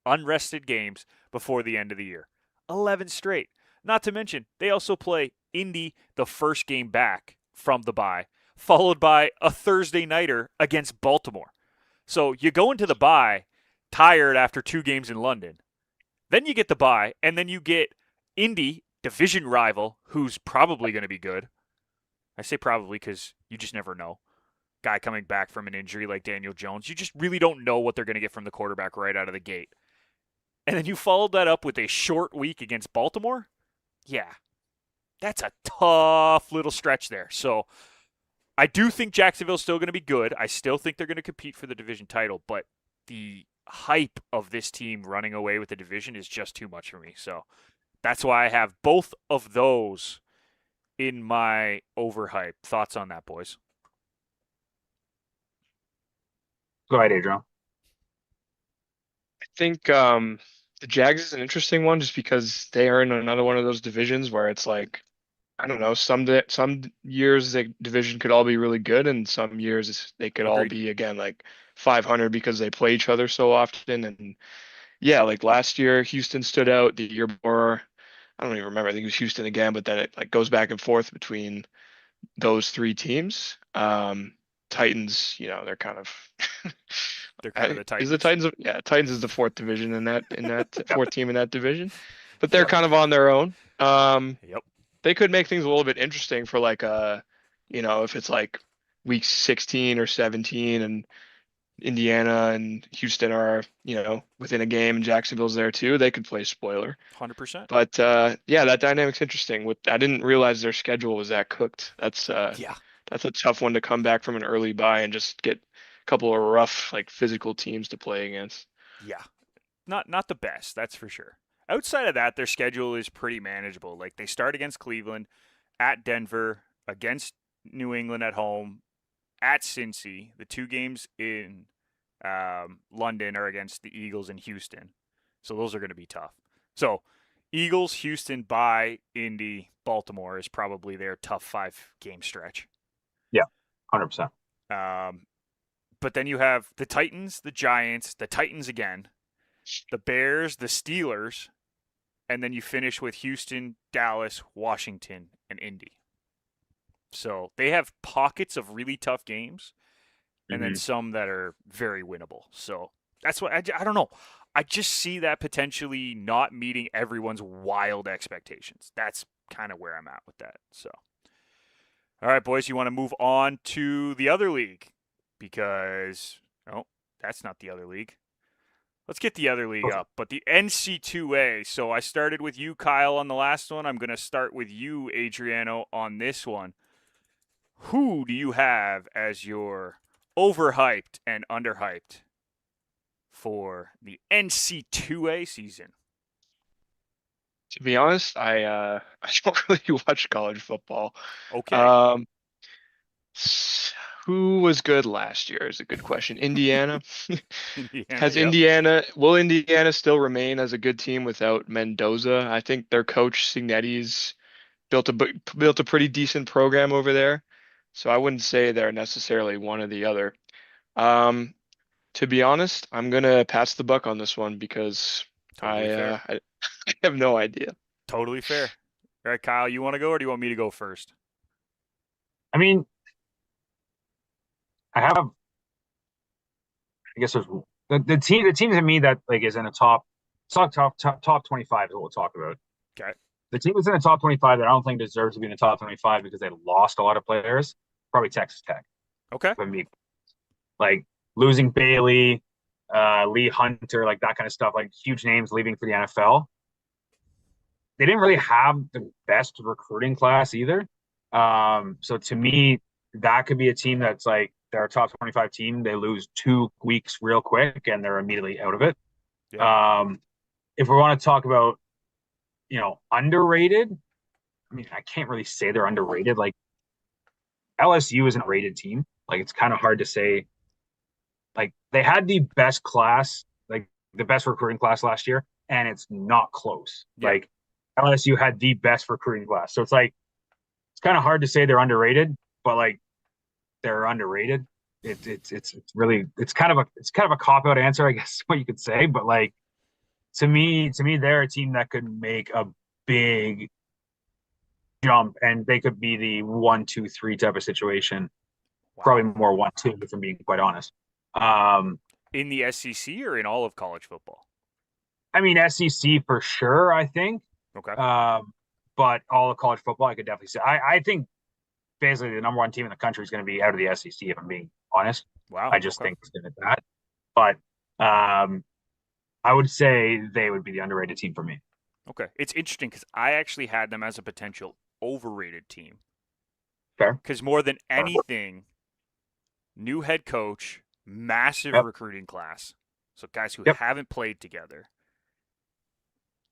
unrested games before the end of the year. 11 straight. Not to mention, they also play Indy the first game back from the bye, followed by a Thursday nighter against Baltimore. So you go into the bye tired after 2 games in London. Then you get the bye, and then you get Indy, division rival, who's probably going to be good. I say probably because you just never know. Guy coming back from an injury like Daniel Jones, you just really don't know what they're going to get from the quarterback right out of the gate. And then you followed that up with a short week against Baltimore? Yeah. That's a tough little stretch there. So I do think Jacksonville's still going to be good. I still think they're going to compete for the division title, but the hype of this team running away with the division is just too much for me. So that's why I have both of those in my overhype. Thoughts on that, boys? Go ahead, Adrian. I think the Jags is an interesting one just because they are in another one of those divisions where it's like, I don't know, some years the division could all be really good, and some years they could all Agreed. be, again, like 500 because they play each other so often. And yeah, like last year, Houston stood out. The year before, I don't even remember. I think it was Houston again, but then it like goes back and forth between those 3 teams. Titans, they're kind of They're kind of the is the Titans. Titans is the 4th division in that 4th team in that division, but they're kind of on their own. Yep. They could make things a little bit interesting for like if it's like week 16 or 17 and Indiana and Houston are, within a game and Jacksonville's there too, they could play spoiler. 100%. But yeah, that dynamic's interesting. I didn't realize their schedule was that cooked. That's a tough one to come back from an early bye and just get a couple of rough, like, physical teams to play against. Yeah. Not the best, that's for sure. Outside of that, their schedule is pretty manageable. Like, they start against Cleveland, at Denver, against New England at home, at Cincy. The 2 games in London are against the Eagles and Houston. So those are going to be tough. So Eagles, Houston, bye, Indy, Baltimore is probably their tough 5-game stretch. Yeah, 100%. But then you have the Titans, the Giants, the Titans again, the Bears, the Steelers, and then you finish with Houston, Dallas, Washington, and Indy. So they have pockets of really tough games and then some that are very winnable. So that's what I don't know. I just see that potentially not meeting everyone's wild expectations. That's kind of where I'm at with that. So, all right, boys, you want to move on to the other league? Because, that's not the other league. Let's get the other league up. But the NC2A. So I started with you, Kyle, on the last one. I'm going to start with you, Adriano, on this one. Who do you have as your overhyped and underhyped for the NC2A season? To be honest, I don't really watch college football. Okay. Who was good last year is a good question. Indiana. Indiana, Will Indiana still remain as a good team without Mendoza? I think their coach Signetti's built a pretty decent program over there. So I wouldn't say they're necessarily one or the other. To be honest, I'm gonna pass the buck on this one because Totally fair. I have no idea. Totally fair. All right, Kyle, you want to go or do you want me to go first? I mean, I guess there's the team to me that like is in the top 25 is what we'll talk about. Okay. The team that's in the top 25 that I don't think deserves to be in the top 25 because they lost a lot of players, probably Texas Tech. Okay. For me, like losing Bailey, Lee Hunter, like that kind of stuff, like huge names leaving for the NFL. They didn't really have the best recruiting class either. So to me, that could be a team that's like they're a top 25 team. They lose 2 weeks real quick and they're immediately out of it. Yeah. If we want to talk about, underrated, I mean, I can't really say they're underrated. Like LSU isn't a rated team. Like it's kind of hard to say. Like they had the best class, like the best recruiting class last year, and it's not close. Yeah. Like LSU had the best recruiting class. So it's like it's kind of hard to say they're underrated, but like they're underrated. It's really it's kind of a cop-out answer, I guess what you could say. But like to me, they're a team that could make a big jump and they could be the 1, 2, 3 type of situation. Wow. Probably more 1, 2, if I'm being quite honest. In the SEC or in all of college football? I mean, SEC for sure, I think. Okay. But all of college football, I could definitely say. I think basically the number 1 team in the country is going to be out of the SEC, if I'm being honest. Wow. I just think it's going to be that. But I would say they would be the underrated team for me. Okay. It's interesting because I actually had them as a potential overrated team. Fair. Because more than anything, new head coach, massive recruiting class. So guys who haven't played together.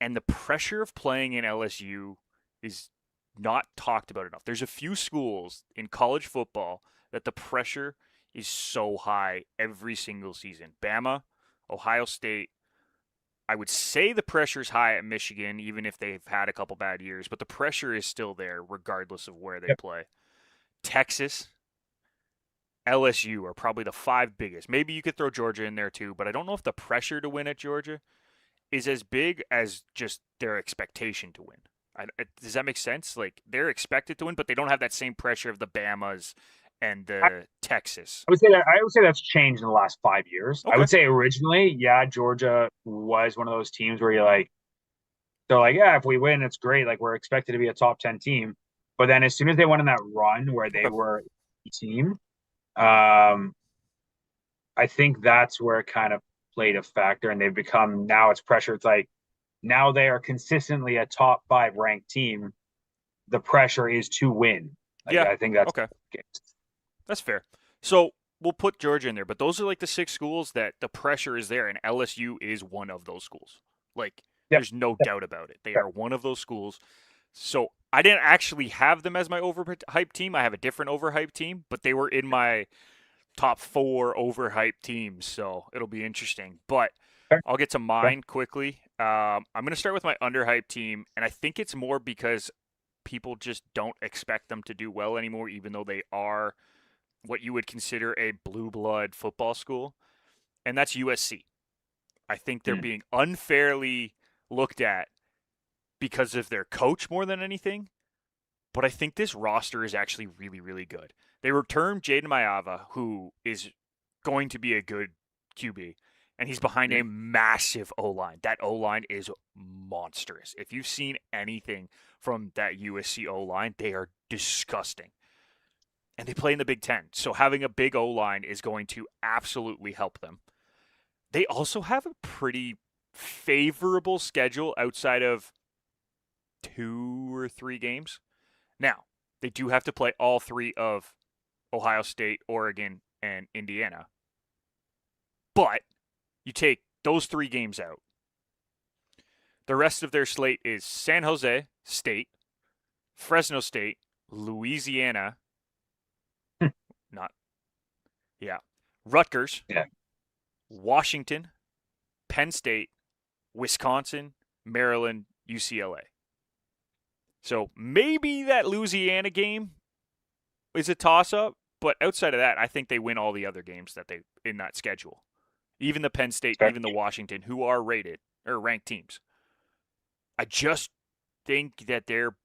And the pressure of playing in LSU is not talked about enough. There's a few schools in college football that the pressure is so high every single season. Bama, Ohio State. I would say the pressure is high at Michigan, even if they've had a couple bad years, but the pressure is still there regardless of where they play. Texas, LSU are probably the 5 biggest. Maybe you could throw Georgia in there too, but I don't know if the pressure to win at Georgia is as big as just their expectation to win. Does that make sense? Like they're expected to win, but they don't have that same pressure of the Bamas and the Texas. I would say that's changed in the last 5 years. Okay. I would say originally, Georgia was one of those teams where they're like, if we win, it's great. Like we're expected to be a top 10 team. But then as soon as they went on that run where they were a team, I think that's where it kind of played a factor, and they've become now it's pressure. It's like now they are consistently a top 5 ranked team. The pressure is to win. I think that's okay. That's fair. So we'll put Georgia in there, but those are like the 6 schools that the pressure is there, and LSU is one of those schools. Like there's no doubt about it. They are one of those schools. So I didn't actually have them as my overhyped team. I have a different overhyped team, but they were in my top 4 overhyped teams, so it'll be interesting. But Fair. I'll get to mine quickly. I'm going to start with my underhyped team, and I think it's more because people just don't expect them to do well anymore, even though they are what you would consider a blue blood football school, and that's USC. I think they're being unfairly looked at because of their coach more than anything. But I think this roster is actually really, really good. They returned Jaden Maiava, who is going to be a good QB, and he's behind a massive O-line. That O-line is monstrous. If you've seen anything from that USC O-line, they are disgusting. And they play in the Big Ten, so having a big O-line is going to absolutely help them. They also have a pretty favorable schedule outside of 2 or 3 games. Now, they do have to play all 3 of Ohio State, Oregon, and Indiana. But you take those 3 games out. The rest of their slate is San Jose State, Fresno State, Louisiana, Rutgers, Washington, Penn State, Wisconsin, Maryland, UCLA. So maybe that Louisiana game is a toss-up, but outside of that, I think they win all the other games that they in that schedule. Even the Penn State, even the Washington, who are rated or ranked teams. I just think that they're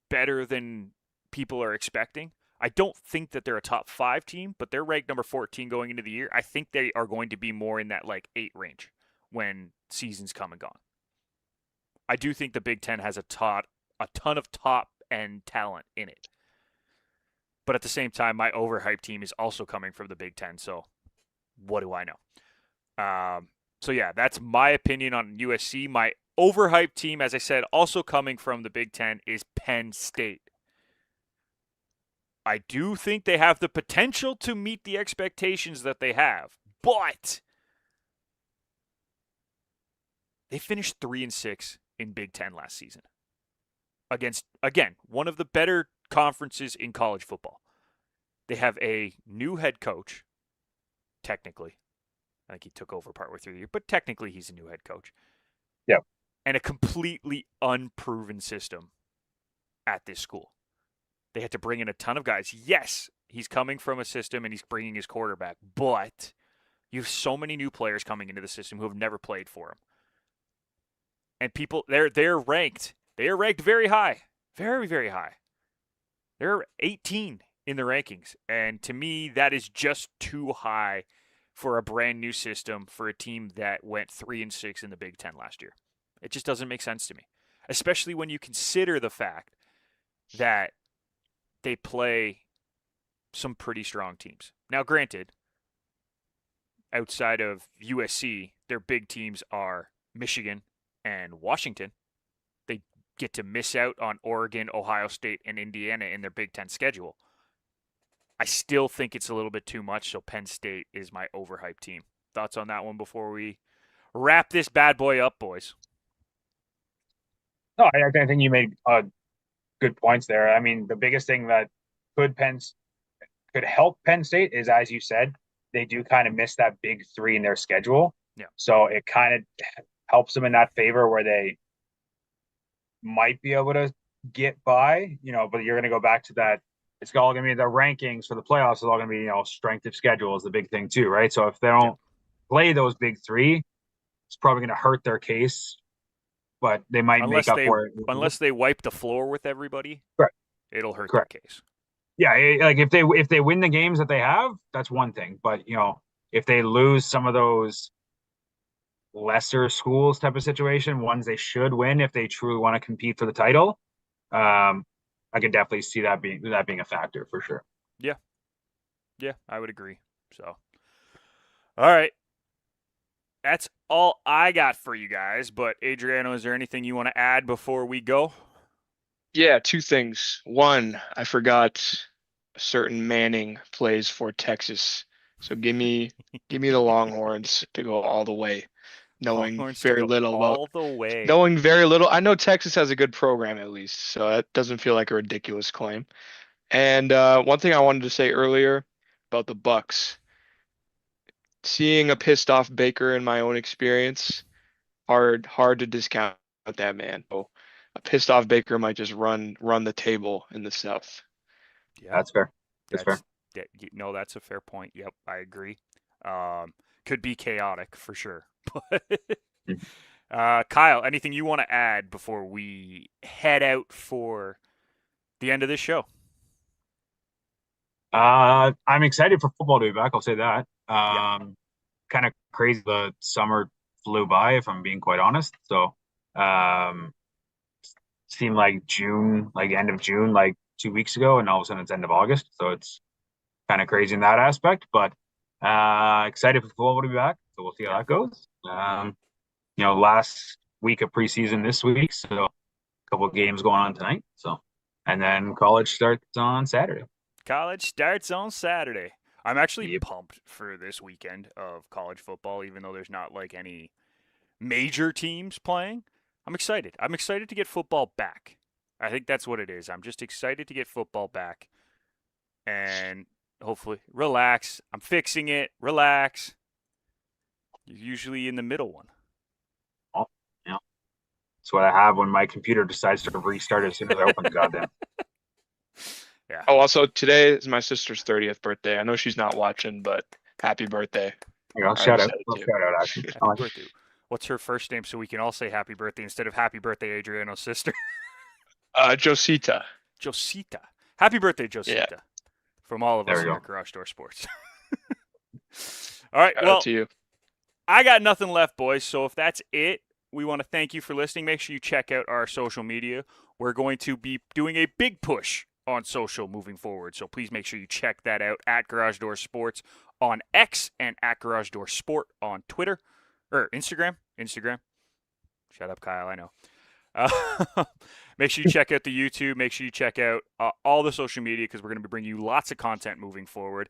better than people are expecting. I don't think that they're a top 5 team, but they're ranked number 14 going into the year. I think they are going to be more in that like 8 range when seasons come and gone. I do think the Big Ten has a ton of top-end talent in it. But at the same time, my overhyped team is also coming from the Big Ten, so what do I know? So yeah, that's my opinion on USC. My overhyped team, as I said, also coming from the Big Ten is Penn State. I do think they have the potential to meet the expectations that they have, but they finished 3-6 in Big Ten last season against, again, one of the better conferences in college football. They have a new head coach, technically. I think he took over partway through the year, but technically he's a new head coach. Yep. And a completely unproven system at this school. They had to bring in a ton of guys. Yes, he's coming from a system and he's bringing his quarterback, but you have so many new players coming into the system who have never played for him. And people, they're ranked. They are ranked very high. Very, very high. They're 18 in the rankings. And to me, that is just too high for a brand new system for a team that went 3-6 in the Big Ten last year. It just doesn't make sense to me. Especially when you consider the fact that they play some pretty strong teams. Now, granted, outside of USC, their big teams are Michigan and Washington. They get to miss out on Oregon, Ohio State, and Indiana in their Big Ten schedule. I still think it's a little bit too much, so Penn State is my overhyped team. Thoughts on that one before we wrap this bad boy up, boys? No, I think you made good points there. I mean, the biggest thing that could help Penn State is, as you said, they do kind of miss that big 3 in their schedule. Yeah. So it kind of helps them in that favor where they might be able to get by, but you're going to go back to that. It's all going to be the rankings for the playoffs. It's all going to be, strength of schedule is the big thing too, right? So if they don't play those big 3, it's probably going to hurt their case, but they might make up for it. Unless they wipe the floor with everybody, correct. It'll hurt their case. Yeah, like if they win the games that they have, that's one thing. But if they lose some of those lesser schools type of situation, ones they should win if they truly want to compete for the title, I could definitely see that being a factor for sure. Yeah, I would agree. So, all right. That's all I got for you guys. But Adriano, is there anything you want to add before we go? Yeah, 2 things. One, I forgot a certain Manning plays for Texas. So give me the Longhorns to go all the way. knowing Longhorns to very go little about all the way. knowing very little. I know Texas has a good program at least, so that doesn't feel like a ridiculous claim. And one thing I wanted to say earlier about the Bucks, seeing a pissed off Baker in my own experience, hard to discount that man. So a pissed off Baker might just run the table in the South. Yeah, That's fair. That's fair. no, that's a fair point. Yep, I agree. Could be chaotic for sure. But Kyle, anything you want to add before we head out for the end of this show? I'm excited for football to be back. I'll say that. Yeah. Kind of crazy. The summer flew by, if I'm being quite honest. So, seemed like June, like end of June, like 2 weeks ago, and all of a sudden it's end of August. So it's kind of crazy in that aspect. But excited for football to be back. So we'll see how that goes. Last week of preseason this week, so a couple of games going on tonight. So, and then college starts on Saturday. College starts on Saturday. I'm actually Yep. pumped for this weekend of college football, even though there's not like any major teams playing. I'm excited. I'm excited to get football back. I think that's what it is. I'm just excited to get football back and hopefully relax. I'm fixing it. Relax. You're usually in the middle one. Oh, yeah. That's what I have when my computer decides to restart as soon as I open the goddamn. Yeah. Oh, also today is my sister's 30th birthday. I know she's not watching, but happy birthday. I'll I shout just out. said it I'll too. shout out actually. Happy birthday. What's her first name so we can all say happy birthday instead of happy birthday, Adriano's sister? Josita. Josita. Happy birthday, Josita. Yeah. From all of There us we here go. at Garage Door Sports. All right. Shout out Well, to you. I got nothing left, boys. So if that's it, we want to thank you for listening. Make sure you check out our social media. We're going to be doing a big push on social moving forward. So please make sure you check that out at Garage Door Sports on X and at Garage Door Sport on Twitter or Instagram. Shut up, Kyle. I know. Make sure you check out the YouTube. Make sure you check out all the social media because we're going to be bringing you lots of content moving forward.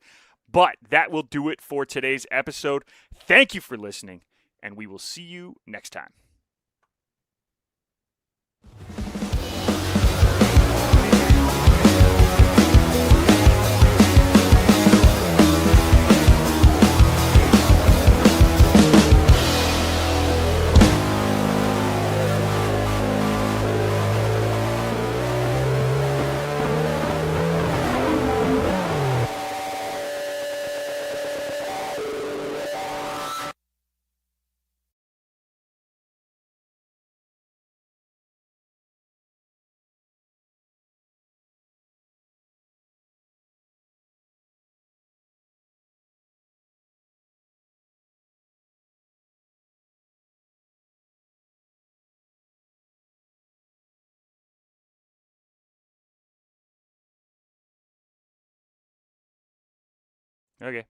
But that will do it for today's episode. Thank you for listening, and we will see you next time. Okay.